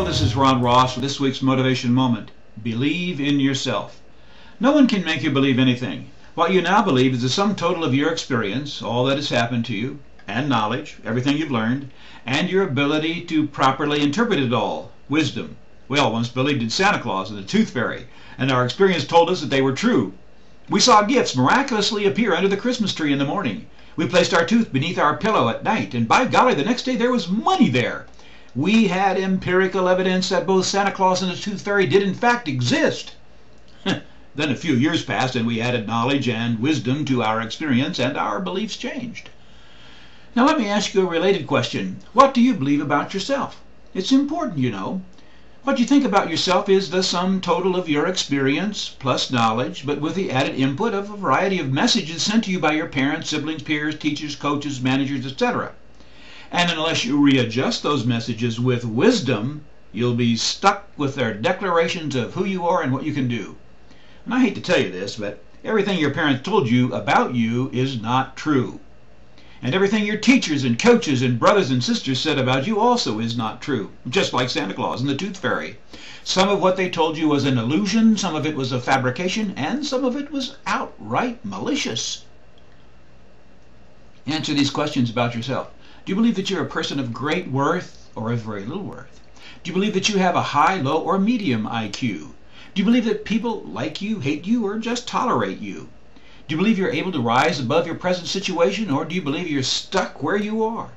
this is Ron Ross with this week's Motivation Moment. Believe in yourself. No one can make you believe anything. What you now believe is the sum total of your experience, all that has happened to you, and knowledge, everything you've learned, and your ability to properly interpret it all, wisdom. We all once believed in Santa Claus and the Tooth Fairy, and our experience told us that they were true. We saw gifts miraculously appear under the Christmas tree in the morning. We placed our tooth beneath our pillow at night, and by golly, the next day there was money there. We had empirical evidence that both Santa Claus and the Tooth Fairy did in fact exist. Then a few years passed and we added knowledge and wisdom to our experience, and our beliefs changed. Now let me ask you a related question. What do you believe about yourself? It's important, you know. What you think about yourself is the sum total of your experience plus knowledge, but with the added input of a variety of messages sent to you by your parents, siblings, peers, teachers, coaches, managers, etc. And unless you readjust those messages with wisdom, you'll be stuck with their declarations of who you are and what you can do. And I hate to tell you this, but everything your parents told you about you is not true. And everything your teachers and coaches and brothers and sisters said about you also is not true, just like Santa Claus and the Tooth Fairy. Some of what they told you was an illusion, some of it was a fabrication, and some of it was outright malicious. Answer these questions about yourself. Do you believe that you're a person of great worth or of very little worth? Do you believe that you have a high, low, or medium IQ? Do you believe that people like you, hate you, or just tolerate you? Do you believe you're able to rise above your present situation, or do you believe you're stuck where you are?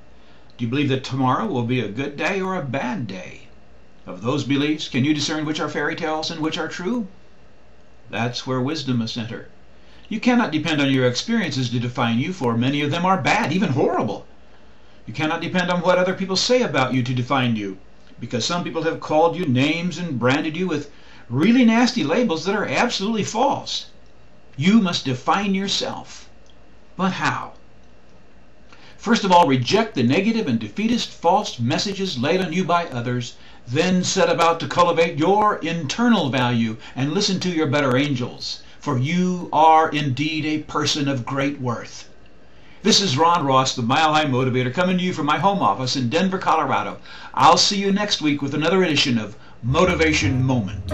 Do you believe that tomorrow will be a good day or a bad day? Of those beliefs, can you discern which are fairy tales and which are true? That's where wisdom is centered. You cannot depend on your experiences to define you, for many of them are bad, even horrible. You cannot depend on what other people say about you to define you, because some people have called you names and branded you with really nasty labels that are absolutely false. You must define yourself. But how? First of all, reject the negative and defeatist false messages laid on you by others, then set about to cultivate your internal value and listen to your better angels, for you are indeed a person of great worth. This is Ron Ross, the Mile High Motivator, coming to you from my home office in Denver, Colorado. I'll see you next week with another edition of Motivation Moment.